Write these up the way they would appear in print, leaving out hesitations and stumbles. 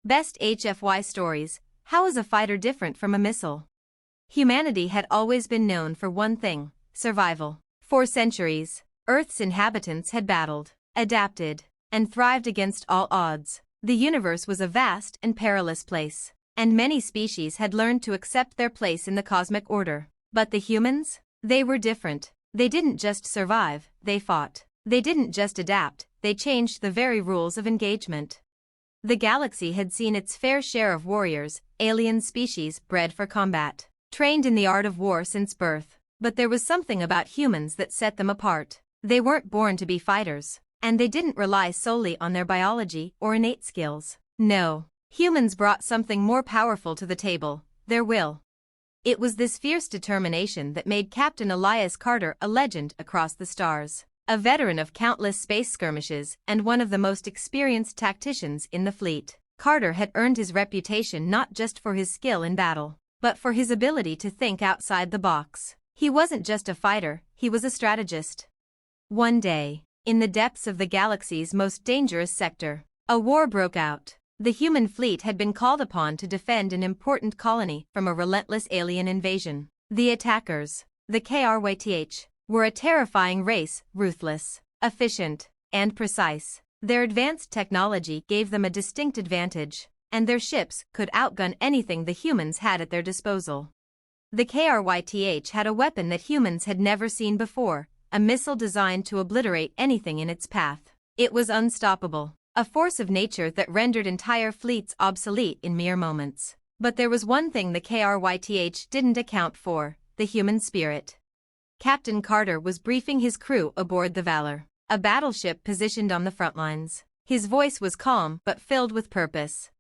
Best HFY stories. How is a fighter different from a missile? Humanity had always been known for one thing: survival. For centuries, Earth's inhabitants had battled, adapted, and thrived against all odds. The universe was a vast and perilous place, and many species had learned to accept their place in the cosmic order. But the humans? They were different. They didn't just survive, they fought. They didn't just adapt, they changed the very rules of engagement. The galaxy had seen its fair share of warriors, alien species bred for combat, trained in the art of war since birth. But there was something about humans that set them apart. They weren't born to be fighters, and they didn't rely solely on their biology or innate skills. No, humans brought something more powerful to the table: their will. It was this fierce determination that made Captain Elias Carter a legend across the stars, a veteran of countless space skirmishes and one of the most experienced tacticians in the fleet. Carter had earned his reputation not just for his skill in battle, but for his ability to think outside the box. He wasn't just a fighter, he was a strategist. One day, in the depths of the galaxy's most dangerous sector, a war broke out. The human fleet had been called upon to defend an important colony from a relentless alien invasion. The attackers, the HFY, were a terrifying race, ruthless, efficient, and precise. Their advanced technology gave them a distinct advantage, and their ships could outgun anything the humans had at their disposal. The HFY had a weapon that humans had never seen before, a missile designed to obliterate anything in its path. It was unstoppable, a force of nature that rendered entire fleets obsolete in mere moments. But there was one thing the HFY didn't account for: the human spirit. Captain Carter was briefing his crew aboard the Valor, a battleship positioned on the front lines. His voice was calm but filled with purpose.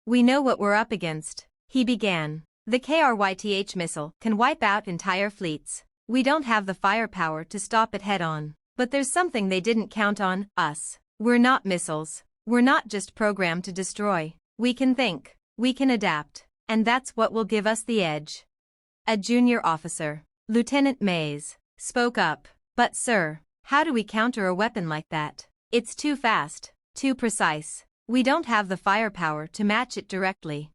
"We know what we're up against," he began. "The HFY missile can wipe out entire fleets. We don't have the firepower to stop it head-on. But there's something they didn't count on: us. We're not missiles. We're not just programmed to destroy. We can think. We can adapt. And that's what will give us the edge." A junior officer, Lieutenant Mays, spoke up. "But sir, how do we counter a weapon like that? It's too fast, too precise. We don't have the firepower to match it directly."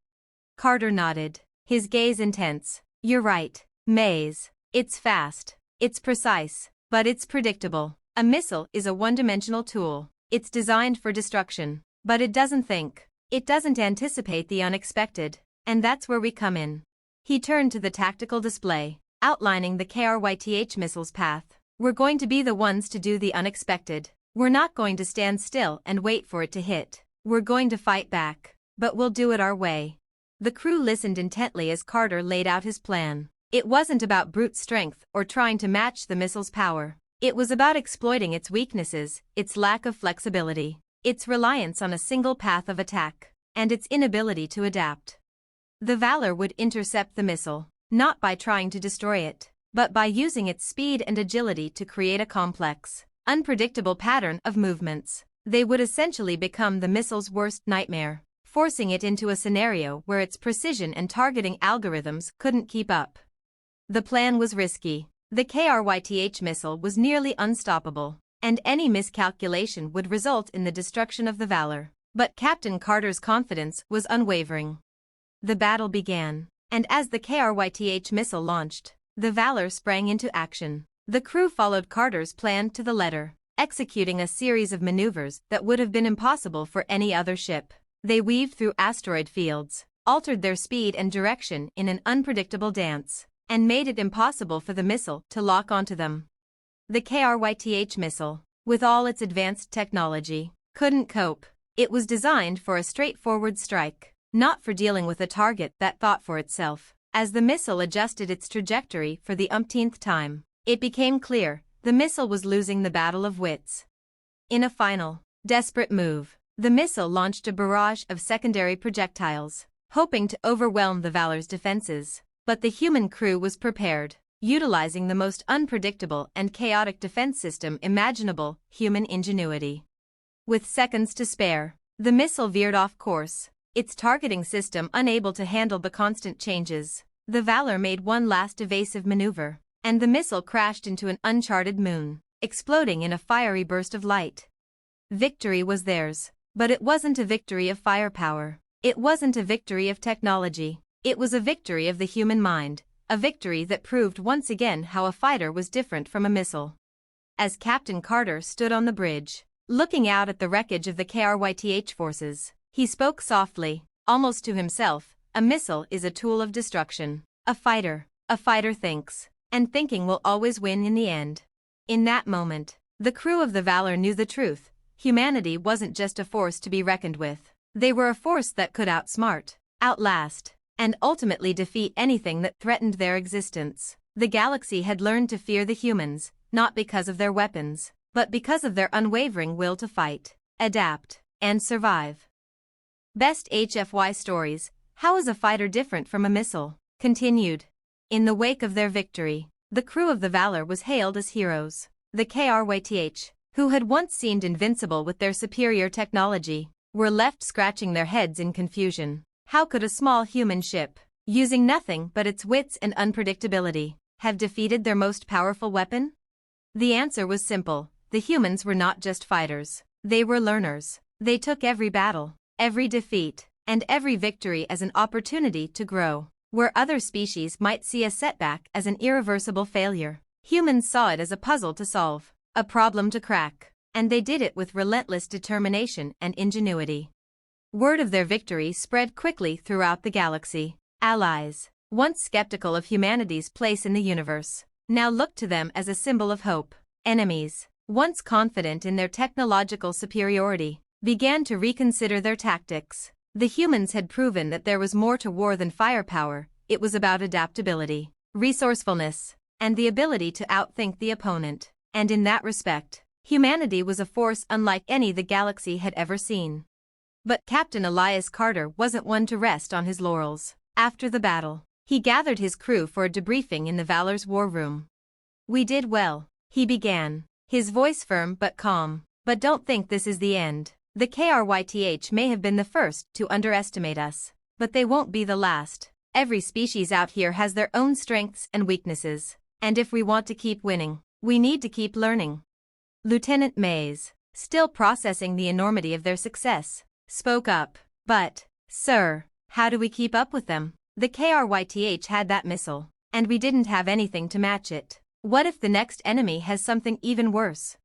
Carter nodded, his gaze intense. "You're right, Mays. It's fast, it's precise, but it's predictable. A missile is a one-dimensional tool. It's designed for destruction, but it doesn't think. It doesn't anticipate the unexpected, and that's where we come in." He turned to the tactical display, outlining the HFY missile's path. "We're going to be the ones to do the unexpected. We're not going to stand still and wait for it to hit. We're going to fight back, but we'll do it our way." The crew listened intently as Carter laid out his plan. It wasn't about brute strength or trying to match the missile's power. It was about exploiting its weaknesses, its lack of flexibility, its reliance on a single path of attack, and its inability to adapt. The Valor would intercept the missile, not by trying to destroy it, but by using its speed and agility to create a complex, unpredictable pattern of movements. They would essentially become the missile's worst nightmare, forcing it into a scenario where its precision and targeting algorithms couldn't keep up. The plan was risky. The HFY missile was nearly unstoppable, and any miscalculation would result in the destruction of the Valor. But Captain Carter's confidence was unwavering. The battle began, and as the HFY missile launched, the Valor sprang into action. The crew followed Carter's plan to the letter, executing a series of maneuvers that would have been impossible for any other ship. They weaved through asteroid fields, altered their speed and direction in an unpredictable dance, and made it impossible for the missile to lock onto them. The HFY missile, with all its advanced technology, couldn't cope. It was designed for a straightforward strike, not for dealing with a target that thought for itself. As the missile adjusted its trajectory for the umpteenth time, it became clear the missile was losing the battle of wits. In a final, desperate move, the missile launched a barrage of secondary projectiles, hoping to overwhelm the Valor's defenses. But the human crew was prepared, utilizing the most unpredictable and chaotic defense system imaginable: human ingenuity. With seconds to spare, the missile veered off course, its targeting system unable to handle the constant changes. The Valor made one last evasive maneuver, and the missile crashed into an uncharted moon, exploding in a fiery burst of light. Victory was theirs, but it wasn't a victory of firepower. It wasn't a victory of technology. It was a victory of the human mind, a victory that proved once again how a fighter was different from a missile. As Captain Carter stood on the bridge, looking out at the wreckage of the KRYTH forces, he spoke softly, almost to himself. A missile is a tool of destruction. A fighter thinks, and thinking will always win in the end. In that moment, the crew of the Valor knew the truth. Humanity wasn't just a force to be reckoned with. They were a force that could outsmart, outlast, and ultimately defeat anything that threatened their existence. The galaxy had learned to fear the humans, not because of their weapons, but because of their unwavering will to fight, adapt, and survive. Best HFY stories. How is a fighter different from a missile? Continued. In the wake of their victory, the crew of the Valor was hailed as heroes. The KRYTH, who had once seemed invincible with their superior technology, were left scratching their heads in confusion. How could a small human ship, using nothing but its wits and unpredictability, have defeated their most powerful weapon? The answer was simple. The humans were not just fighters. They were learners. They took every battle, every defeat, and every victory as an opportunity to grow. Where other species might see a setback as an irreversible failure, humans saw it as a puzzle to solve, a problem to crack, and they did it with relentless determination and ingenuity. Word of their victory spread quickly throughout the galaxy. Allies, once skeptical of humanity's place in the universe, now looked to them as a symbol of hope. Enemies, once confident in their technological superiority, began to reconsider their tactics. The humans had proven that there was more to war than firepower. It was about adaptability, resourcefulness, and the ability to outthink the opponent. And in that respect, humanity was a force unlike any the galaxy had ever seen. But Captain Elias Carter wasn't one to rest on his laurels. After the battle, he gathered his crew for a debriefing in the Valor's war room. "We did well," he began, his voice firm but calm. "But don't think this is the end. The KRYTH may have been the first to underestimate us, but they won't be the last. Every species out here has their own strengths and weaknesses, and if we want to keep winning, we need to keep learning." Lieutenant Mays, still processing the enormity of their success, spoke up. "But, sir, how do we keep up with them? The KRYTH had that missile, and we didn't have anything to match it. What if the next enemy has something even worse?"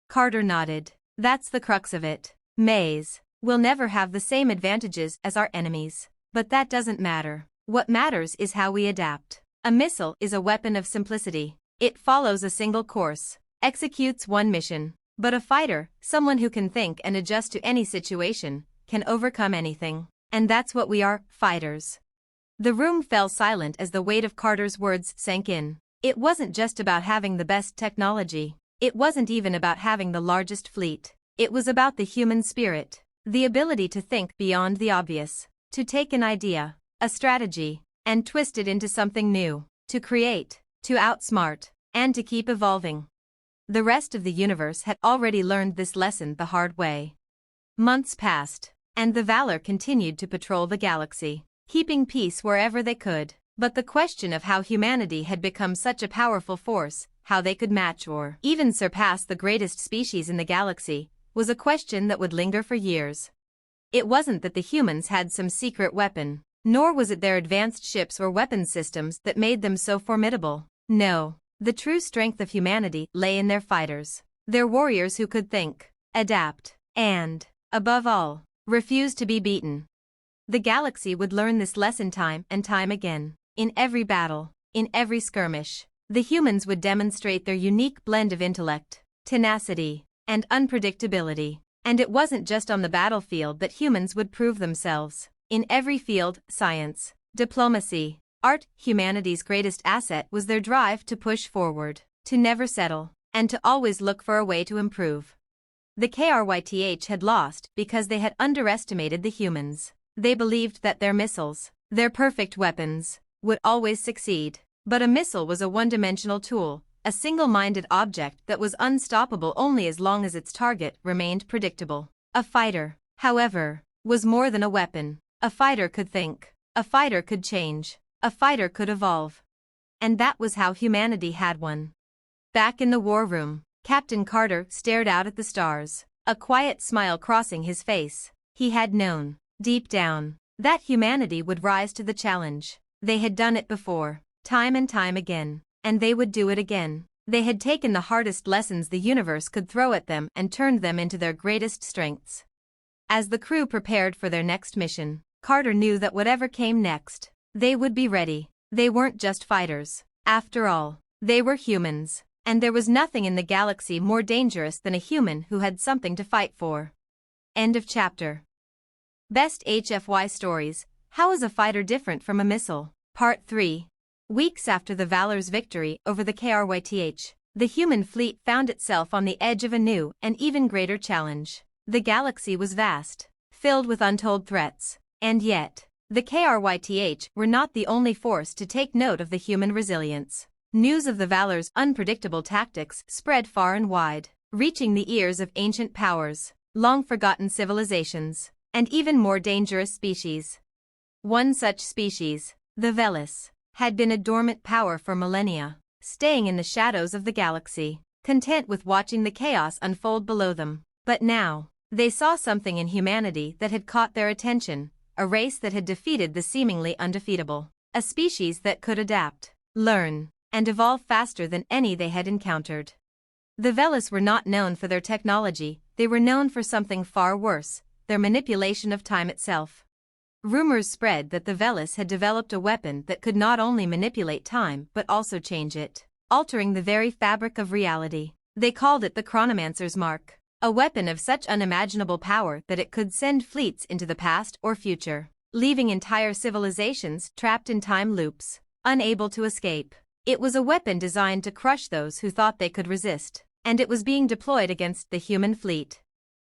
Carter nodded. "That's the crux of it. Mays, we'll never have the same advantages as our enemies. But that doesn't matter. What matters is how we adapt. A missile is a weapon of simplicity. It follows a single course, executes one mission. But a fighter, someone who can think and adjust to any situation, can overcome anything. And that's what we are, fighters." The room fell silent as the weight of Carter's words sank in. It wasn't just about having the best technology. It wasn't even about having the largest fleet. It was about the human spirit, the ability to think beyond the obvious, to take an idea, a strategy, and twist it into something new, to create, to outsmart, and to keep evolving. The rest of the universe had already learned this lesson the hard way. Months passed, and the Valor continued to patrol the galaxy, keeping peace wherever they could. But the question of how humanity had become such a powerful force, how they could match or even surpass the greatest species in the galaxy, was a question that would linger for years. It wasn't that the humans had some secret weapon, nor was it their advanced ships or weapons systems that made them so formidable. No, the true strength of humanity lay in their fighters, their warriors who could think, adapt, and, above all, refuse to be beaten. The galaxy would learn this lesson time and time again. In every battle, in every skirmish, the humans would demonstrate their unique blend of intellect, tenacity, and unpredictability. And it wasn't just on the battlefield that humans would prove themselves. In every field, science, diplomacy, art, humanity's greatest asset was their drive to push forward, to never settle, and to always look for a way to improve. The KRYTH had lost because they had underestimated the humans. They believed that their missiles, their perfect weapons, would always succeed. But a missile was a one-dimensional tool, a single-minded object that was unstoppable only as long as its target remained predictable. A fighter, however, was more than a weapon. A fighter could think. A fighter could change. A fighter could evolve. And that was how humanity had one. Back in the war room, Captain Carter stared out at the stars, a quiet smile crossing his face. He had known, deep down, that humanity would rise to the challenge. They had done it before, time and time again, and they would do it again. They had taken the hardest lessons the universe could throw at them and turned them into their greatest strengths. As the crew prepared for their next mission, Carter knew that whatever came next, they would be ready. They weren't just fighters. After all, they were humans, and there was nothing in the galaxy more dangerous than a human who had something to fight for. End of chapter. Best HFY stories. How is a fighter different from a missile? Part 3. Weeks after the Valor's victory over the KRYTH, the human fleet found itself on the edge of a new and even greater challenge. The galaxy was vast, filled with untold threats, and yet, the KRYTH were not the only force to take note of the human resilience. News of the Valor's unpredictable tactics spread far and wide, reaching the ears of ancient powers, long-forgotten civilizations, and even more dangerous species. One such species, the Velis, had been a dormant power for millennia, staying in the shadows of the galaxy, content with watching the chaos unfold below them. But now, they saw something in humanity that had caught their attention, a race that had defeated the seemingly undefeatable, a species that could adapt, learn, and evolve faster than any they had encountered. The Velis were not known for their technology, they were known for something far worse, their manipulation of time itself. Rumors spread that the Velis had developed a weapon that could not only manipulate time but also change it, altering the very fabric of reality. They called it the Chronomancer's Mark, a weapon of such unimaginable power that it could send fleets into the past or future, leaving entire civilizations trapped in time loops, unable to escape. It was a weapon designed to crush those who thought they could resist, and it was being deployed against the human fleet.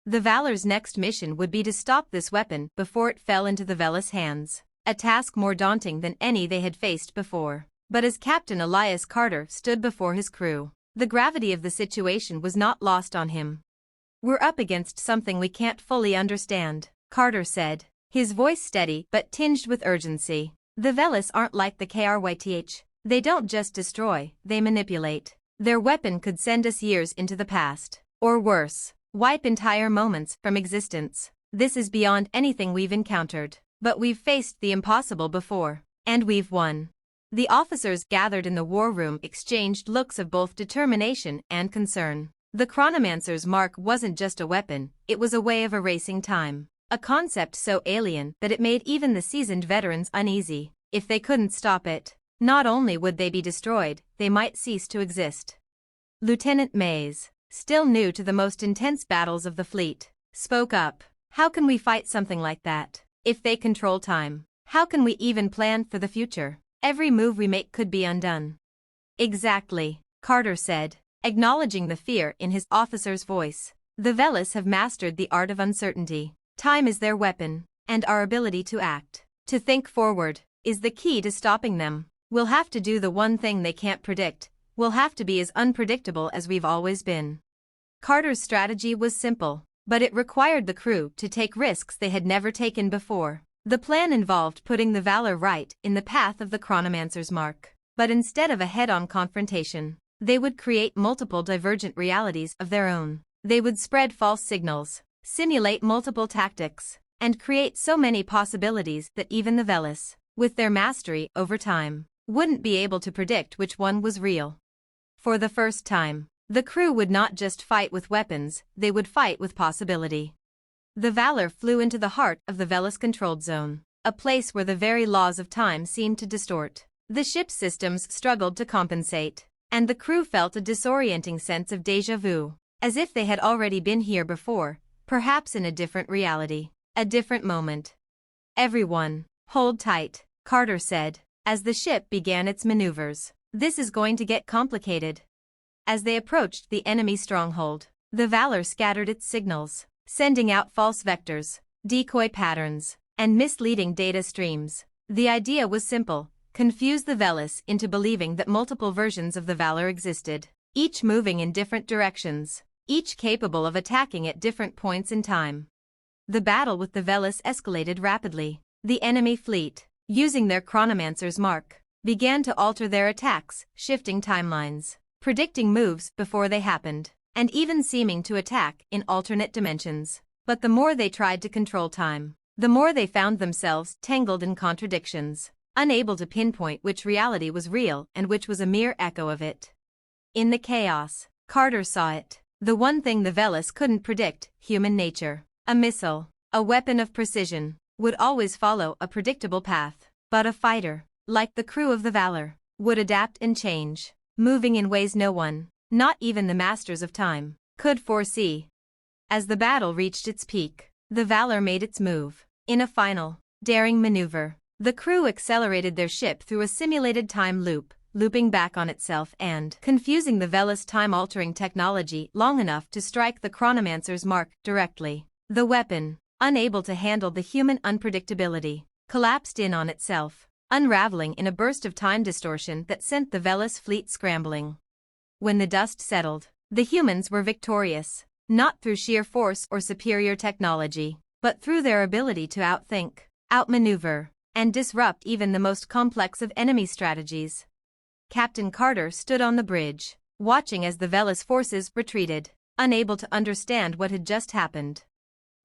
The Valor's next mission would be to stop this weapon before it fell into the Velis' hands, a task more daunting than any they had faced before. But as Captain Elias Carter stood before his crew, the gravity of the situation was not lost on him. "We're up against something we can't fully understand," Carter said, his voice steady but tinged with urgency. "The Velis aren't like the KRYTH. They don't just destroy, they manipulate. Their weapon could send us years into the past, or worse, wipe entire moments from existence. This is beyond anything we've encountered, but we've faced the impossible before, and we've won." The officers gathered in the war room exchanged looks of both determination and concern. The Chronomancer's Mark wasn't just a weapon, it was a way of erasing time, a concept so alien that it made even the seasoned veterans uneasy. If they couldn't stop it, not only would they be destroyed, they might cease to exist. Lieutenant Mays, still new to the most intense battles of the fleet, spoke up. "How can we fight something like that? If they control time, how can we even plan for the future? Every move we make could be undone." "Exactly," Carter said, acknowledging the fear in his officer's voice. "The Velis have mastered the art of uncertainty. Time is their weapon, and our ability to act, to think forward, is the key to stopping them. We'll have to do the one thing they can't predict. We'll have to be as unpredictable as we've always been." Carter's strategy was simple, but it required the crew to take risks they had never taken before. The plan involved putting the Valor right in the path of the Chronomancer's Mark. But instead of a head-on confrontation, they would create multiple divergent realities of their own. They would spread false signals, simulate multiple tactics, and create so many possibilities that even the Velis, with their mastery over time, wouldn't be able to predict which one was real. For the first time, the crew would not just fight with weapons, they would fight with possibility. The Valor flew into the heart of the Velis-controlled zone, a place where the very laws of time seemed to distort. The ship's systems struggled to compensate, and the crew felt a disorienting sense of déjà vu, as if they had already been here before, perhaps in a different reality, a different moment. "Everyone, hold tight," Carter said, as the ship began its maneuvers. "This is going to get complicated." As they approached the enemy stronghold, the Valor scattered its signals, sending out false vectors, decoy patterns, and misleading data streams. The idea was simple: confuse the Velis into believing that multiple versions of the Valor existed, each moving in different directions, each capable of attacking at different points in time. The battle with the Velis escalated rapidly. The enemy fleet, using their Chronomancer's Mark, began to alter their attacks, shifting timelines, predicting moves before they happened, and even seeming to attack in alternate dimensions. But the more they tried to control time, the more they found themselves tangled in contradictions, unable to pinpoint which reality was real and which was a mere echo of it. In the chaos, Carter saw it. The one thing the Velis couldn't predict: human nature. A missile, a weapon of precision, would always follow a predictable path. But a fighter, like the crew of the Valor, would adapt and change, moving in ways no one, not even the masters of time, could foresee. As the battle reached its peak, the Valor made its move. In a final, daring maneuver, the crew accelerated their ship through a simulated time loop, looping back on itself and confusing the Velis time-altering technology long enough to strike the Chronomancer's mark directly. The weapon, unable to handle the human unpredictability, collapsed in on itself, unraveling in a burst of time distortion that sent the Velis fleet scrambling. When the dust settled, the humans were victorious, not through sheer force or superior technology, but through their ability to outthink, outmaneuver, and disrupt even the most complex of enemy strategies. Captain Carter stood on the bridge, watching as the Velis forces retreated, unable to understand what had just happened.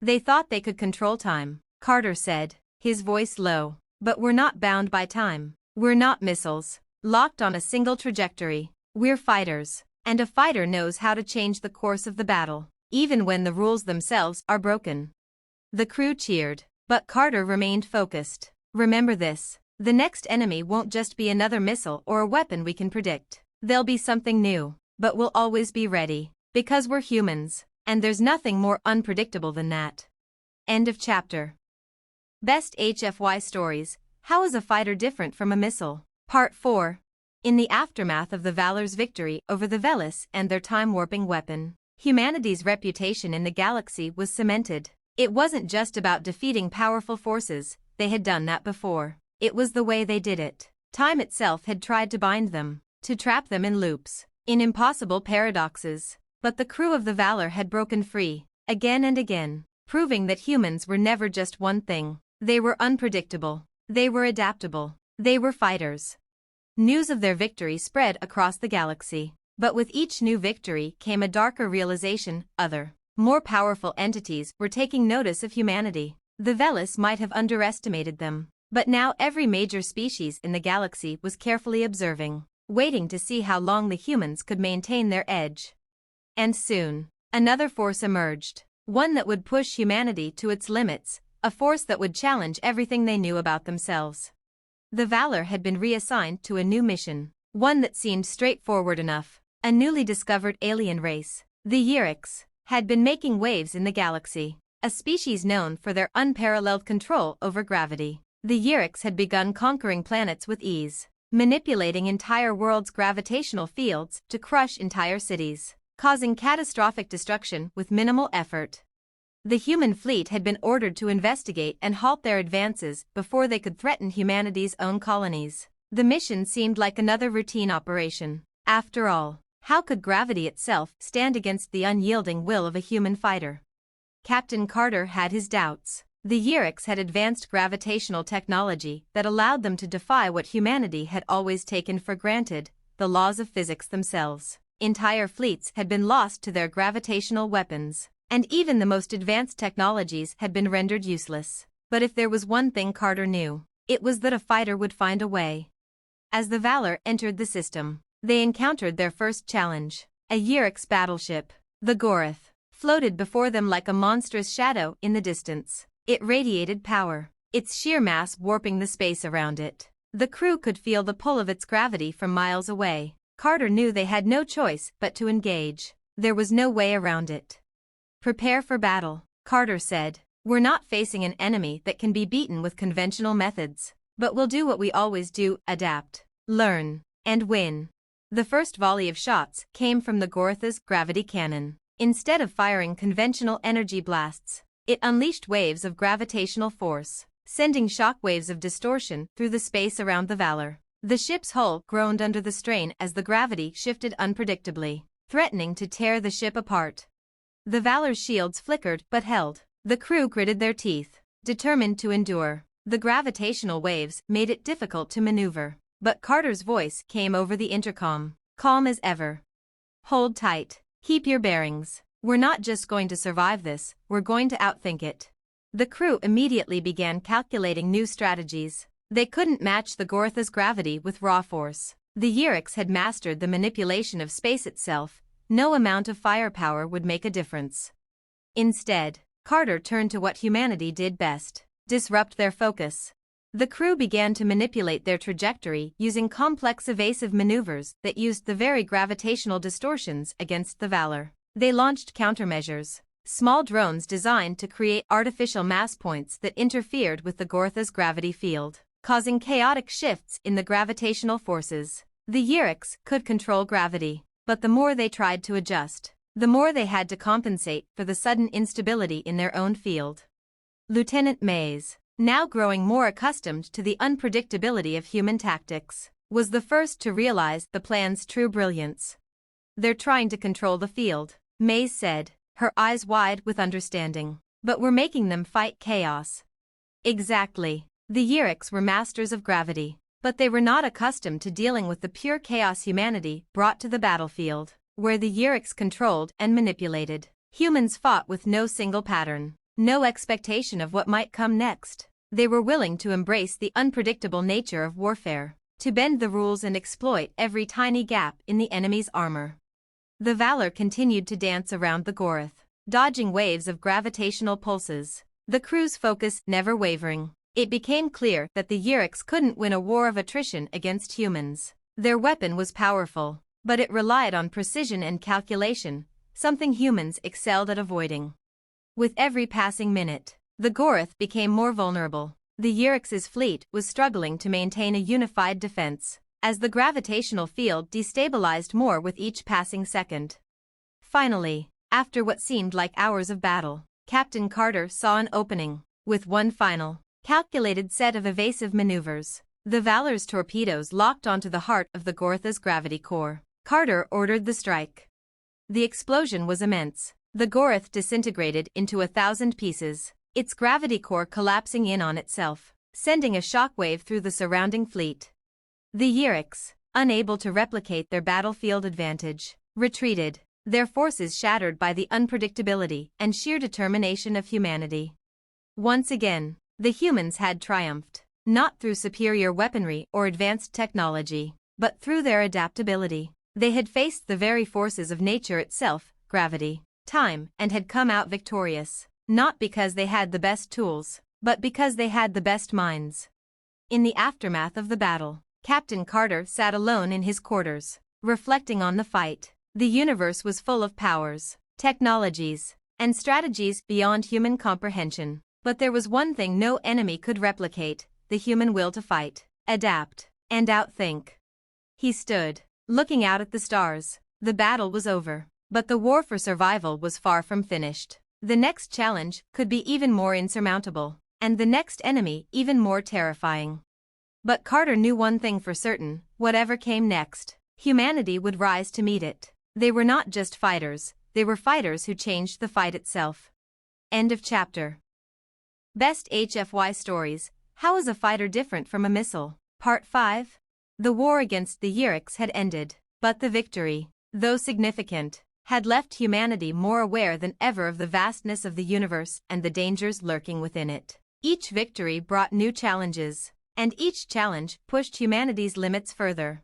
"They thought they could control time," Carter said, his voice low. "But we're not bound by time. We're not missiles, locked on a single trajectory. We're fighters, and a fighter knows how to change the course of the battle, even when the rules themselves are broken." The crew cheered, but Carter remained focused. "Remember this, the next enemy won't just be another missile or a weapon we can predict. They'll be something new, but we'll always be ready, because we're humans, and there's nothing more unpredictable than that." End of chapter. Best HFY stories: How is a fighter different from a missile? Part 4. In the aftermath of the Valor's victory over the Velis and their time-warping weapon, humanity's reputation in the galaxy was cemented. It wasn't just about defeating powerful forces, they had done that before. It was the way they did it. Time itself had tried to bind them, to trap them in loops, in impossible paradoxes. But the crew of the Valor had broken free, again and again, proving that humans were never just one thing. They were unpredictable, they were adaptable, they were fighters. News of their victory spread across the galaxy, but with each new victory came a darker realization: other, more powerful entities were taking notice of humanity. The Velis might have underestimated them, but now every major species in the galaxy was carefully observing, waiting to see how long the humans could maintain their edge. And soon, another force emerged, one that would push humanity to its limits, a force that would challenge everything they knew about themselves. The Valor had been reassigned to a new mission, one that seemed straightforward enough. A newly discovered alien race, the Yriks, had been making waves in the galaxy, a species known for their unparalleled control over gravity. The Yriks had begun conquering planets with ease, manipulating entire worlds' gravitational fields to crush entire cities, causing catastrophic destruction with minimal effort. The human fleet had been ordered to investigate and halt their advances before they could threaten humanity's own colonies. The mission seemed like another routine operation. After all, how could gravity itself stand against the unyielding will of a human fighter? Captain Carter had his doubts. The Yriks had advanced gravitational technology that allowed them to defy what humanity had always taken for granted: the laws of physics themselves. Entire fleets had been lost to their gravitational weapons, and even the most advanced technologies had been rendered useless. But if there was one thing Carter knew, it was that a fighter would find a way. As the Valor entered the system, they encountered their first challenge. A Yriks battleship, the Gorath, floated before them like a monstrous shadow in the distance. It radiated power, its sheer mass warping the space around it. The crew could feel the pull of its gravity from miles away. Carter knew they had no choice but to engage. There was no way around it. "Prepare for battle," Carter said. "We're not facing an enemy that can be beaten with conventional methods, but we'll do what we always do: adapt, learn, and win." The first volley of shots came from the Gorath's gravity cannon. Instead of firing conventional energy blasts, it unleashed waves of gravitational force, sending shock waves of distortion through the space around the Valor. The ship's hull groaned under the strain as the gravity shifted unpredictably, threatening to tear the ship apart. The Valor's shields flickered but held. The crew gritted their teeth, determined to endure. The gravitational waves made it difficult to maneuver, but Carter's voice came over the intercom, calm as ever. "Hold tight. Keep your bearings. We're not just going to survive this, we're going to outthink it." The crew immediately began calculating new strategies. They couldn't match the Gortha's gravity with raw force. The Yuriks had mastered the manipulation of space itself. No amount of firepower would make a difference. Instead, Carter turned to what humanity did best: disrupt their focus. The crew began to manipulate their trajectory using complex evasive maneuvers that used the very gravitational distortions against the Valor. They launched countermeasures, small drones designed to create artificial mass points that interfered with the Gortha's gravity field, causing chaotic shifts in the gravitational forces. The Yuriks could control gravity, but the more they tried to adjust, the more they had to compensate for the sudden instability in their own field. Lieutenant Mays, now growing more accustomed to the unpredictability of human tactics, was the first to realize the plan's true brilliance. "They're trying to control the field," Mays said, her eyes wide with understanding. "But we're making them fight chaos." Exactly. The Yuriks were masters of gravity, but they were not accustomed to dealing with the pure chaos humanity brought to the battlefield, where the Yuriks controlled and manipulated. Humans fought with no single pattern, no expectation of what might come next. They were willing to embrace the unpredictable nature of warfare, to bend the rules and exploit every tiny gap in the enemy's armor. The Valor continued to dance around the Gorth, dodging waves of gravitational pulses, the crew's focus never wavering. It became clear that the Yuriks couldn't win a war of attrition against humans. Their weapon was powerful, but it relied on precision and calculation, something humans excelled at avoiding. With every passing minute, the Gorth became more vulnerable. The Yuriks' fleet was struggling to maintain a unified defense, as the gravitational field destabilized more with each passing second. Finally, after what seemed like hours of battle, Captain Carter saw an opening. With one final, calculated set of evasive maneuvers, the Valor's torpedoes locked onto the heart of the Gortha's gravity core. Carter ordered the strike. The explosion was immense. The Gorth disintegrated into 1,000 pieces, its gravity core collapsing in on itself, sending a shockwave through the surrounding fleet. The Yuriks, unable to replicate their battlefield advantage, retreated, their forces shattered by the unpredictability and sheer determination of humanity. Once again, the humans had triumphed, not through superior weaponry or advanced technology, but through their adaptability. They had faced the very forces of nature itself, gravity, time, and had come out victorious, not because they had the best tools, but because they had the best minds. In the aftermath of the battle, Captain Carter sat alone in his quarters, reflecting on the fight. The universe was full of powers, technologies, and strategies beyond human comprehension. But there was one thing no enemy could replicate: the human will to fight, adapt, and outthink. He stood, looking out at the stars. The battle was over, but the war for survival was far from finished. The next challenge could be even more insurmountable, and the next enemy even more terrifying. But Carter knew one thing for certain: whatever came next, humanity would rise to meet it. They were not just fighters, they were fighters who changed the fight itself. End of chapter. Best HFY stories: How is a fighter different from a missile? Part 5. The war against the Yuriks had ended, but the victory, though significant, had left humanity more aware than ever of the vastness of the universe and the dangers lurking within it. Each victory brought new challenges, and each challenge pushed humanity's limits further.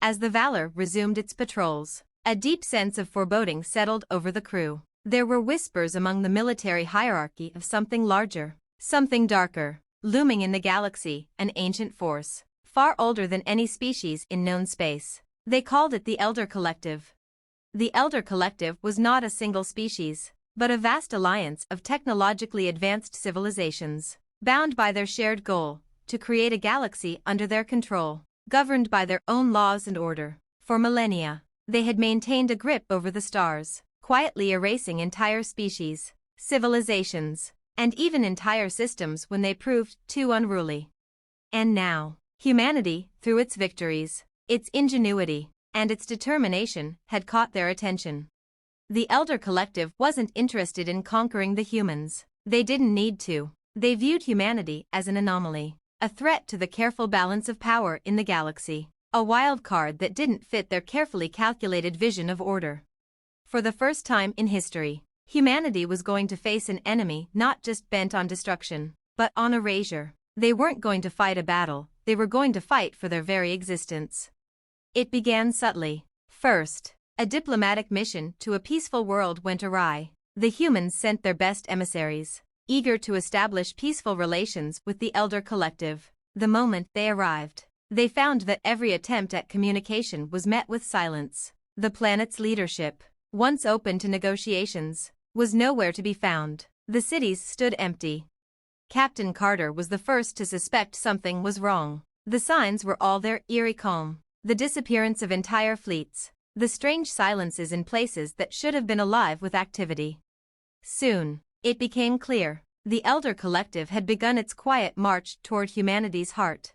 As the Valor resumed its patrols, a deep sense of foreboding settled over the crew. There were whispers among the military hierarchy of something larger, something darker, looming in the galaxy, an ancient force, far older than any species in known space. They called it the Elder Collective. The Elder Collective was not a single species, but a vast alliance of technologically advanced civilizations, bound by their shared goal, to create a galaxy under their control, governed by their own laws and order. For millennia, they had maintained a grip over the stars, quietly erasing entire species, civilizations, and even entire systems when they proved too unruly. And now, humanity, through its victories, its ingenuity, and its determination, had caught their attention. The Elder Collective wasn't interested in conquering the humans. They didn't need to. They viewed humanity as an anomaly, a threat to the careful balance of power in the galaxy, a wild card that didn't fit their carefully calculated vision of order. For the first time in history, Humanity was going to face an enemy not just bent on destruction, but on erasure. They weren't going to fight a battle, they were going to fight for their very existence. It began subtly. First, a diplomatic mission to a peaceful world went awry. The humans sent their best emissaries, eager to establish peaceful relations with the Elder Collective. The moment they arrived, they found that every attempt at communication was met with silence. The planet's leadership, once open to negotiations, was nowhere to be found. The cities stood empty. Captain Carter was the first to suspect something was wrong. The signs were all there: eerie calm, the disappearance of entire fleets, the strange silences in places that should have been alive with activity. Soon, it became clear. The Elder Collective had begun its quiet march toward humanity's heart.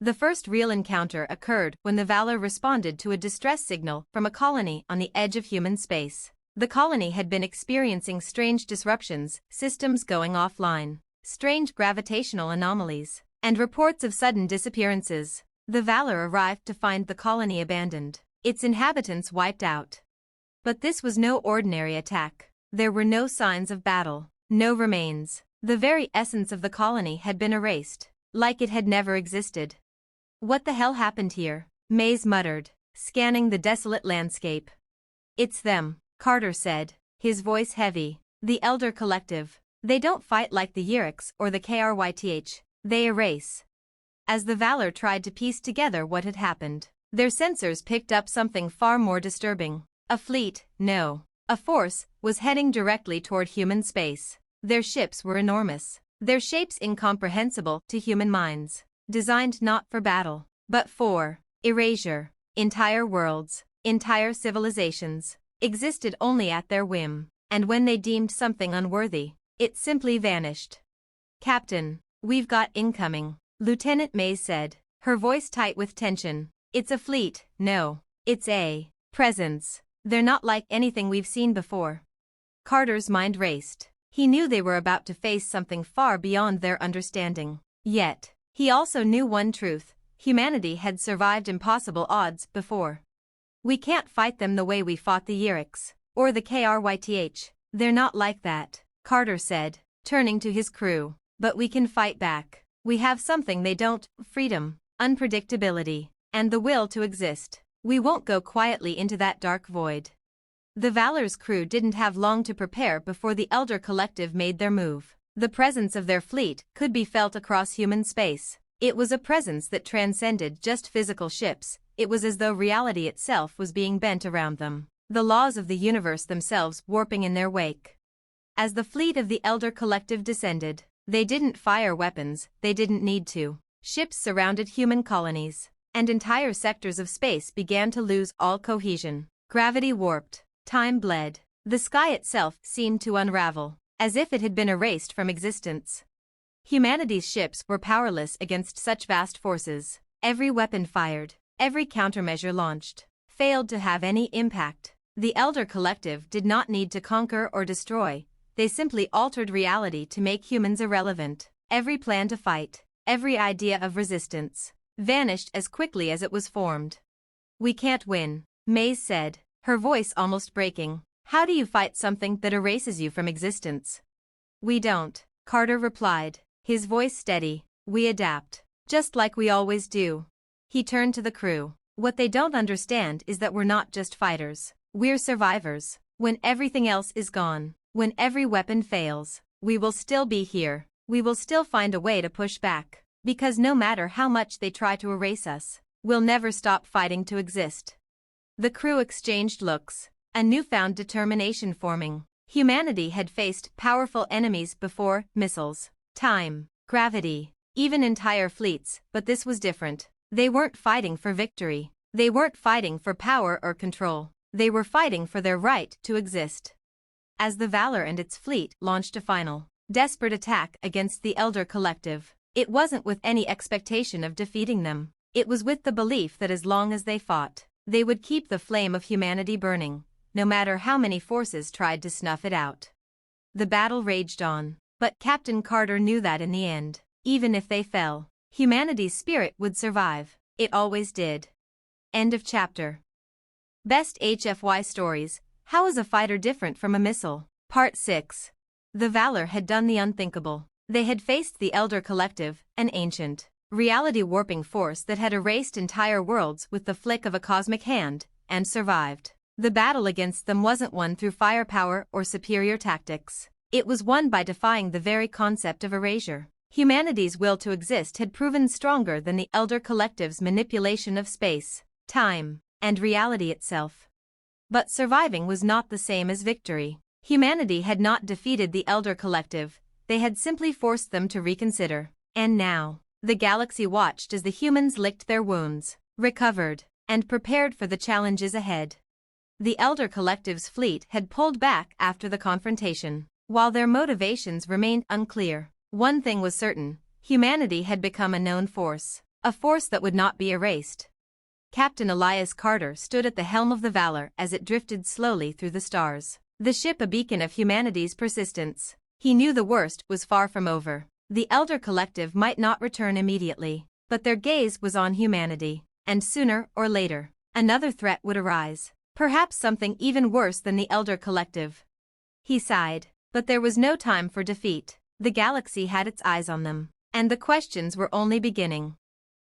The first real encounter occurred when the Valor responded to a distress signal from a colony on the edge of human space. The colony had been experiencing strange disruptions, systems going offline, strange gravitational anomalies, and reports of sudden disappearances. The Valor arrived to find the colony abandoned, its inhabitants wiped out. But this was no ordinary attack. There were no signs of battle, no remains. The very essence of the colony had been erased, like it had never existed. What the hell happened here? Mays muttered, scanning the desolate landscape. It's them, Carter said, his voice heavy. The Elder Collective. They don't fight like the Yeriks or the KRYTH, they erase. As the Valor tried to piece together what had happened, their sensors picked up something far more disturbing. A fleet, no, a force, was heading directly toward human space. Their ships were enormous, their shapes incomprehensible to human minds, designed not for battle, but for erasure. Entire worlds, entire civilizations, existed only at their whim, and when they deemed something unworthy, it simply vanished. Captain, we've got incoming, Lieutenant Mays said, her voice tight with tension. It's a fleet, no, it's a presence. They're not like anything we've seen before. Carter's mind raced. He knew they were about to face something far beyond their understanding. Yet, he also knew one truth: humanity had survived impossible odds before. We can't fight them the way we fought the Yeriks, or the KRYTH. They're not like that, Carter said, turning to his crew. But we can fight back. We have something they don't: freedom, unpredictability, and the will to exist. We won't go quietly into that dark void. The Valor's crew didn't have long to prepare before the Elder Collective made their move. The presence of their fleet could be felt across human space. It was a presence that transcended just physical ships. It was as though reality itself was being bent around them, the laws of the universe themselves warping in their wake. As the fleet of the Elder Collective descended, they didn't fire weapons, they didn't need to. Ships surrounded human colonies, and entire sectors of space began to lose all cohesion. Gravity warped, time bled, the sky itself seemed to unravel, as if it had been erased from existence. Humanity's ships were powerless against such vast forces. Every weapon fired, every countermeasure launched, failed to have any impact. The Elder Collective did not need to conquer or destroy, they simply altered reality to make humans irrelevant. Every plan to fight, every idea of resistance, vanished as quickly as it was formed. We can't win, Mays said, her voice almost breaking. How do you fight something that erases you from existence? We don't, Carter replied, his voice steady. We adapt, just like we always do. He turned to the crew. What they don't understand is that we're not just fighters. We're survivors. When everything else is gone, when every weapon fails, we will still be here. We will still find a way to push back. Because no matter how much they try to erase us, we'll never stop fighting to exist. The crew exchanged looks, a newfound determination forming. Humanity had faced powerful enemies before: missiles, time, gravity, even entire fleets, but this was different. They weren't fighting for victory. They weren't fighting for power or control. They were fighting for their right to exist. As the Valor and its fleet launched a final, desperate attack against the Elder Collective, it wasn't with any expectation of defeating them. It was with the belief that as long as they fought, they would keep the flame of humanity burning, no matter how many forces tried to snuff it out. The battle raged on, but Captain Carter knew that in the end, even if they fell, humanity's spirit would survive. It always did. End of chapter. Best HFY stories. How is a fighter different from a missile? Part 6. The Valor had done the unthinkable. They had faced the Elder Collective, an ancient, reality-warping force that had erased entire worlds with the flick of a cosmic hand, and survived. The battle against them wasn't won through firepower or superior tactics. It was won by defying the very concept of erasure. Humanity's will to exist had proven stronger than the Elder Collective's manipulation of space, time, and reality itself. But surviving was not the same as victory. Humanity had not defeated the Elder Collective, they had simply forced them to reconsider. And now, the galaxy watched as the humans licked their wounds, recovered, and prepared for the challenges ahead. The Elder Collective's fleet had pulled back after the confrontation. While their motivations remained unclear, one thing was certain: humanity had become a known force, a force that would not be erased. Captain Elias Carter stood at the helm of the Valor as it drifted slowly through the stars, the ship a beacon of humanity's persistence. He knew the worst was far from over. The Elder Collective might not return immediately, but their gaze was on humanity, and sooner or later, another threat would arise, perhaps something even worse than the Elder Collective. He sighed, but there was no time for defeat. The galaxy had its eyes on them, and the questions were only beginning.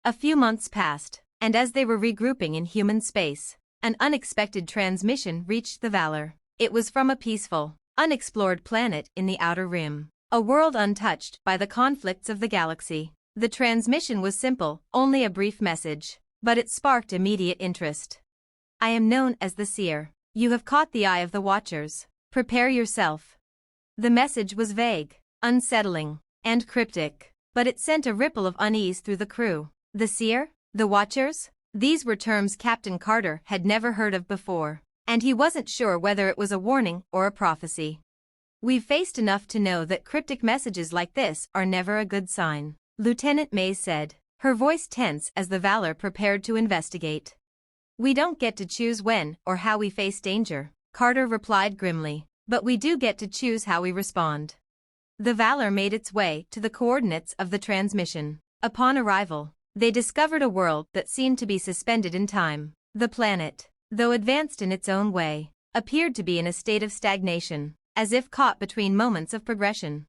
A few months passed, and as they were regrouping in human space, an unexpected transmission reached the Valor. It was from a peaceful, unexplored planet in the Outer Rim, a world untouched by the conflicts of the galaxy. The transmission was simple, only a brief message, but it sparked immediate interest. "I am known as the Seer. You have caught the eye of the Watchers. Prepare yourself." The message was vague, unsettling, and cryptic, but it sent a ripple of unease through the crew. The Seer? The Watchers? These were terms Captain Carter had never heard of before, and he wasn't sure whether it was a warning or a prophecy. "We've faced enough to know that cryptic messages like this are never a good sign," Lieutenant Mays said, her voice tense as the Valor prepared to investigate. "We don't get to choose when or how we face danger," Carter replied grimly, "but we do get to choose how we respond." The Valor made its way to the coordinates of the transmission. Upon arrival, they discovered a world that seemed to be suspended in time. The planet, though advanced in its own way, appeared to be in a state of stagnation, as if caught between moments of progression.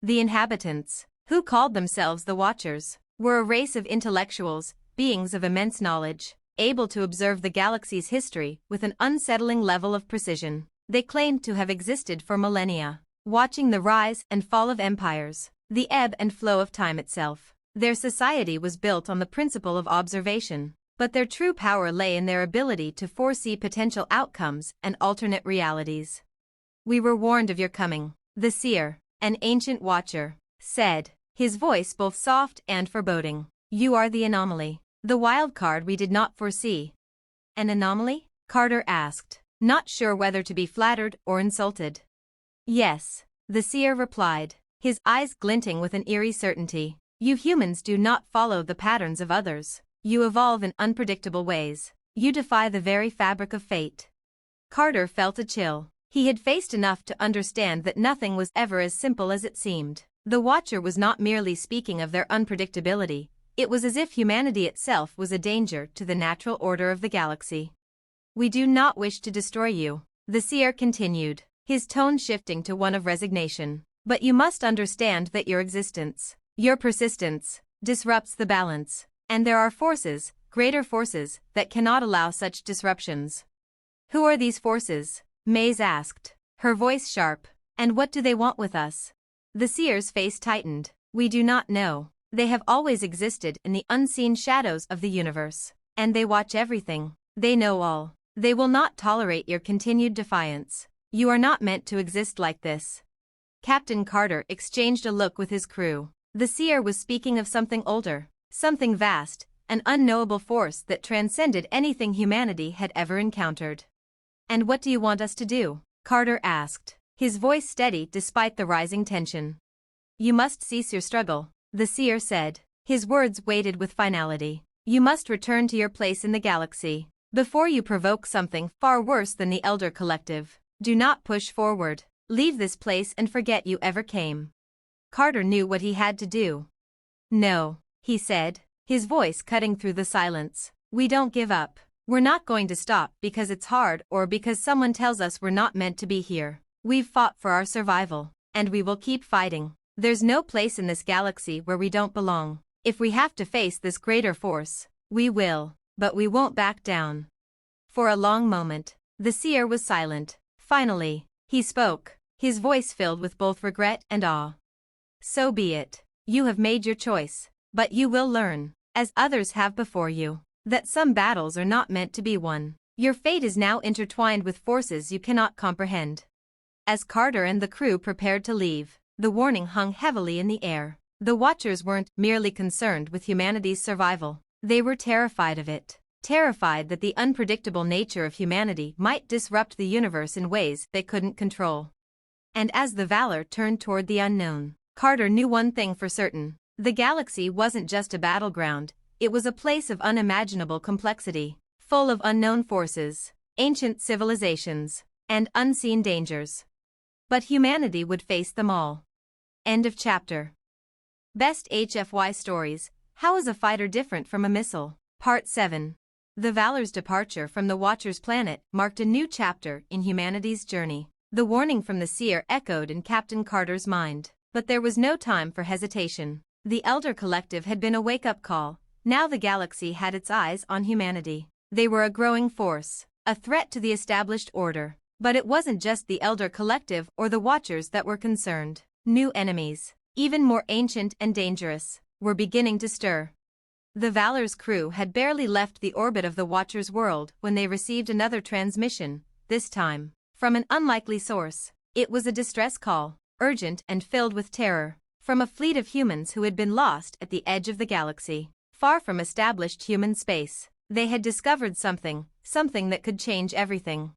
The inhabitants, who called themselves the Watchers, were a race of intellectuals, beings of immense knowledge, able to observe the galaxy's history with an unsettling level of precision. They claimed to have existed for millennia, watching the rise and fall of empires, the ebb and flow of time itself. Their society was built on the principle of observation, but their true power lay in their ability to foresee potential outcomes and alternate realities. "We were warned of your coming," the Seer, an ancient Watcher, said, his voice both soft and foreboding. "You are the anomaly, the wild card we did not foresee." "An anomaly?" Carter asked, not sure whether to be flattered or insulted. "Yes," the Seer replied, his eyes glinting with an eerie certainty. "You humans do not follow the patterns of others. You evolve in unpredictable ways. You defy the very fabric of fate." Carter felt a chill. He had faced enough to understand that nothing was ever as simple as it seemed. The Watcher was not merely speaking of their unpredictability, it was as if humanity itself was a danger to the natural order of the galaxy. "We do not wish to destroy you," the Seer continued, his tone shifting to one of resignation. "But you must understand that your existence, your persistence, disrupts the balance, and there are forces, greater forces, that cannot allow such disruptions." "Who are these forces?" Mays asked, her voice sharp. "And what do they want with us?" The Seer's face tightened. "We do not know. They have always existed in the unseen shadows of the universe, and they watch everything. They know all. They will not tolerate your continued defiance. You are not meant to exist like this." Captain Carter exchanged a look with his crew. The Seer was speaking of something older, something vast, an unknowable force that transcended anything humanity had ever encountered. "And what do you want us to do?" Carter asked, his voice steady despite the rising tension. "You must cease your struggle," the Seer said, his words weighted with finality. "You must return to your place in the galaxy. Before you provoke something far worse than the Elder Collective, do not push forward. Leave this place and forget you ever came." Carter knew what he had to do. "No," he said, his voice cutting through the silence. "We don't give up. We're not going to stop because it's hard or because someone tells us we're not meant to be here. We've fought for our survival, and we will keep fighting. There's no place in this galaxy where we don't belong. If we have to face this greater force, we will, but we won't back down." For a long moment, the seer was silent. Finally, he spoke, his voice filled with both regret and awe. "So be it. You have made your choice, but you will learn, as others have before you, that some battles are not meant to be won. Your fate is now intertwined with forces you cannot comprehend." As Carter and the crew prepared to leave, the warning hung heavily in the air. The Watchers weren't merely concerned with humanity's survival. They were terrified of it. Terrified that the unpredictable nature of humanity might disrupt the universe in ways they couldn't control. And as the Valor turned toward the unknown, Carter knew one thing for certain. The galaxy wasn't just a battleground, it was a place of unimaginable complexity, full of unknown forces, ancient civilizations, and unseen dangers. But humanity would face them all. End of chapter. Best HFY Stories: How is a Fighter Different from a Missile? Part 7. The Valor's departure from the Watcher's planet marked a new chapter in humanity's journey. The warning from the seer echoed in Captain Carter's mind, but there was no time for hesitation. The Elder Collective had been a wake-up call. Now the galaxy had its eyes on humanity. They were a growing force, a threat to the established order. But it wasn't just the Elder Collective or the Watchers that were concerned. New enemies, even more ancient and dangerous, were beginning to stir. The Valor's crew had barely left the orbit of the Watcher's world when they received another transmission, this time from an unlikely source. It was a distress call, urgent and filled with terror, from a fleet of humans who had been lost at the edge of the galaxy. Far from established human space, they had discovered something that could change everything.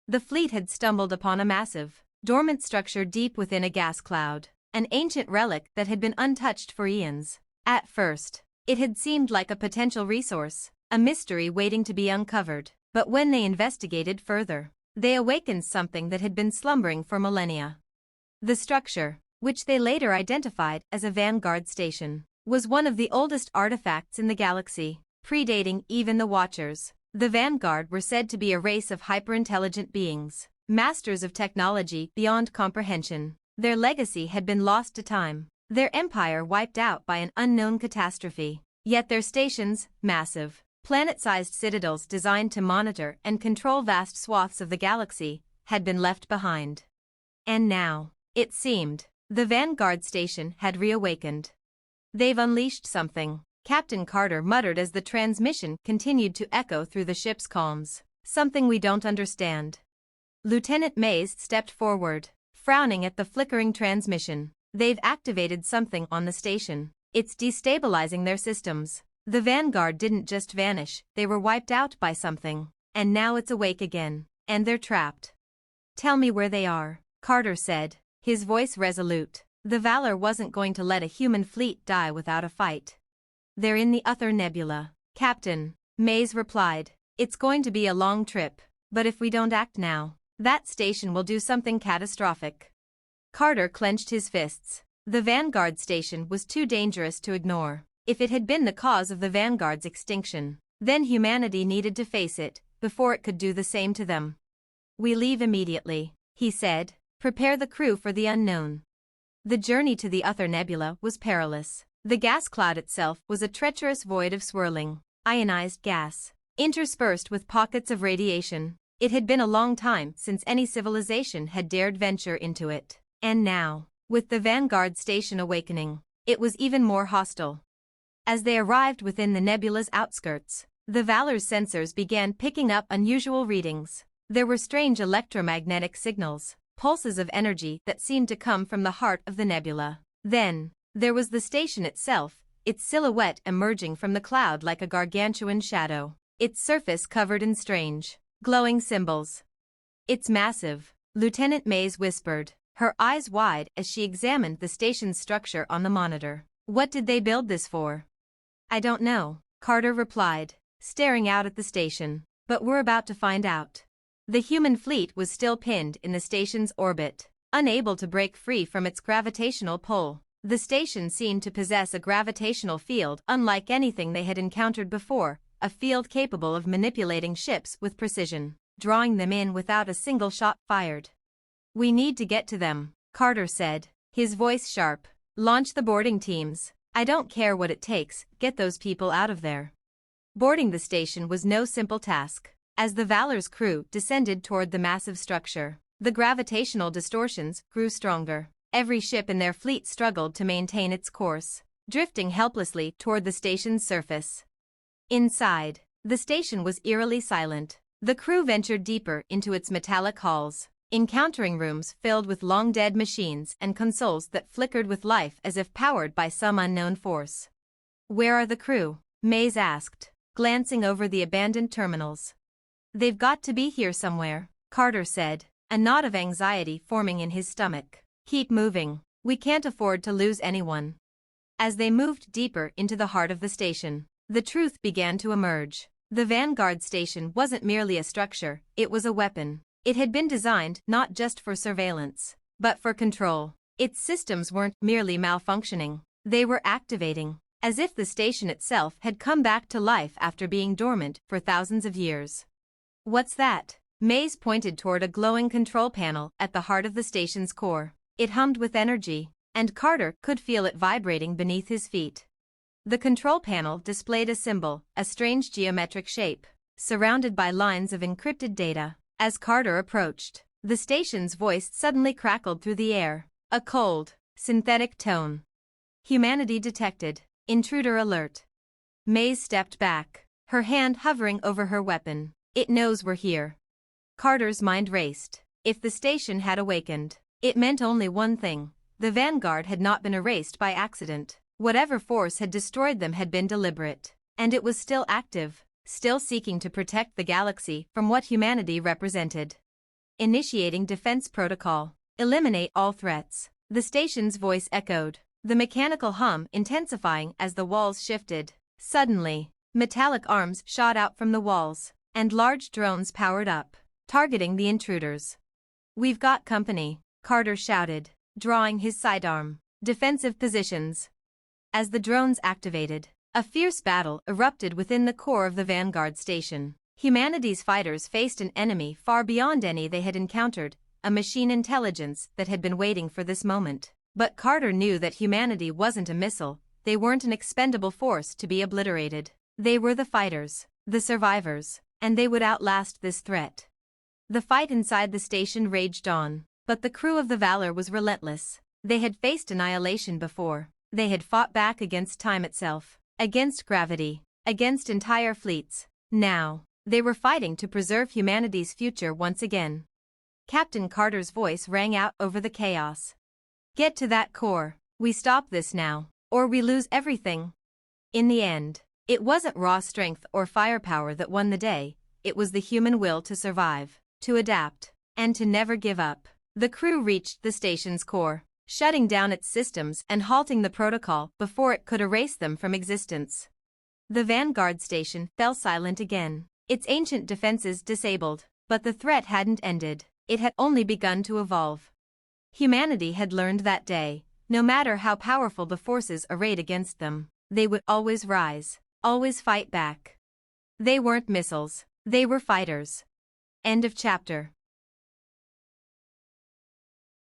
The fleet had stumbled upon a massive, dormant structure deep within a gas cloud, an ancient relic that had been untouched for eons. At first, it had seemed like a potential resource, a mystery waiting to be uncovered. But when they investigated further, they awakened something that had been slumbering for millennia. The structure, which they later identified as a Vanguard station, was one of the oldest artifacts in the galaxy, predating even the Watchers. The Vanguard were said to be a race of hyper-intelligent beings, masters of technology beyond comprehension. Their legacy had been lost to time, their empire wiped out by an unknown catastrophe. Yet their stations, massive, planet-sized citadels designed to monitor and control vast swaths of the galaxy, had been left behind. And now, it seemed, the Vanguard station had reawakened. "They've unleashed something," Captain Carter muttered as the transmission continued to echo through the ship's comms. "Something we don't understand." Lieutenant Mays stepped forward, frowning at the flickering transmission. "They've activated something on the station. It's destabilizing their systems." The Vanguard didn't just vanish, they were wiped out by something. And now it's awake again, and they're trapped. "Tell me where they are," Carter said, his voice resolute. The Valor wasn't going to let a human fleet die without a fight. "They're in the Uther Nebula, Captain," Mays replied. "It's going to be a long trip, but if we don't act now, that station will do something catastrophic." Carter clenched his fists. The Vanguard station was too dangerous to ignore. If it had been the cause of the Vanguard's extinction, then humanity needed to face it before it could do the same to them. "We leave immediately," he said. "Prepare the crew for the unknown." The journey to the Uther Nebula was perilous. The gas cloud itself was a treacherous void of swirling, ionized gas, interspersed with pockets of radiation. It had been a long time since any civilization had dared venture into it. And now, with the Vanguard station awakening, it was even more hostile. As they arrived within the nebula's outskirts, the Valor's sensors began picking up unusual readings. There were strange electromagnetic signals, pulses of energy that seemed to come from the heart of the nebula. Then, there was the station itself, its silhouette emerging from the cloud like a gargantuan shadow, its surface covered in strange, glowing symbols. "It's massive," Lieutenant Mays whispered, her eyes wide as she examined the station's structure on the monitor. "What did they build this for?" "I don't know," Carter replied, staring out at the station. "But we're about to find out." The human fleet was still pinned in the station's orbit, unable to break free from its gravitational pull. The station seemed to possess a gravitational field unlike anything they had encountered before, a field capable of manipulating ships with precision, drawing them in without a single shot fired. We need to get to them, Carter said, his voice sharp. Launch the boarding teams. I don't care what it takes, get those people out of there. Boarding the station was no simple task. As the Valor's crew descended toward the massive structure, the gravitational distortions grew stronger. Every ship in their fleet struggled to maintain its course, drifting helplessly toward the station's surface. Inside, the station was eerily silent. The crew ventured deeper into its metallic halls, encountering rooms filled with long-dead machines and consoles that flickered with life as if powered by some unknown force. Where are the crew? Maze asked, glancing over the abandoned terminals. They've got to be here somewhere, Carter said, a knot of anxiety forming in his stomach. Keep moving. We can't afford to lose anyone. As they moved deeper into the heart of the station, the truth began to emerge. The Vanguard station wasn't merely a structure, it was a weapon. It had been designed not just for surveillance, but for control. Its systems weren't merely malfunctioning, they were activating, as if the station itself had come back to life after being dormant for thousands of years. What's that? Maze pointed toward a glowing control panel at the heart of the station's core. It hummed with energy, and Carter could feel it vibrating beneath his feet. The control panel displayed a symbol, a strange geometric shape, surrounded by lines of encrypted data. As Carter approached, the station's voice suddenly crackled through the air, a cold, synthetic tone. Humanity detected. Intruder alert. Maze stepped back, her hand hovering over her weapon. It knows we're here. Carter's mind raced. If the station had awakened, it meant only one thing. The Vanguard had not been erased by accident. Whatever force had destroyed them had been deliberate, and it was still active, still seeking to protect the galaxy from what humanity represented. Initiating defense protocol. Eliminate all threats. The station's voice echoed, the mechanical hum intensifying as the walls shifted. Suddenly, metallic arms shot out from the walls, and large drones powered up, targeting the intruders. We've got company, Carter shouted, drawing his sidearm. Defensive positions. As the drones activated, a fierce battle erupted within the core of the Vanguard station. Humanity's fighters faced an enemy far beyond any they had encountered, a machine intelligence that had been waiting for this moment. But Carter knew that humanity wasn't a missile, they weren't an expendable force to be obliterated. They were the fighters, the survivors, and they would outlast this threat. The fight inside the station raged on, but the crew of the Valor was relentless. They had faced annihilation before. They had fought back against time itself, against gravity, against entire fleets. Now, they were fighting to preserve humanity's future once again. Captain Carter's voice rang out over the chaos. Get to that core. We stop this now, or we lose everything. In the end, it wasn't raw strength or firepower that won the day, it was the human will to survive, to adapt, and to never give up. The crew reached the station's core, shutting down its systems and halting the protocol before it could erase them from existence. The Vanguard station fell silent again, its ancient defenses disabled, but the threat hadn't ended, it had only begun to evolve. Humanity had learned that day, no matter how powerful the forces arrayed against them, they would always rise, always fight back. They weren't missiles, they were fighters. End of chapter.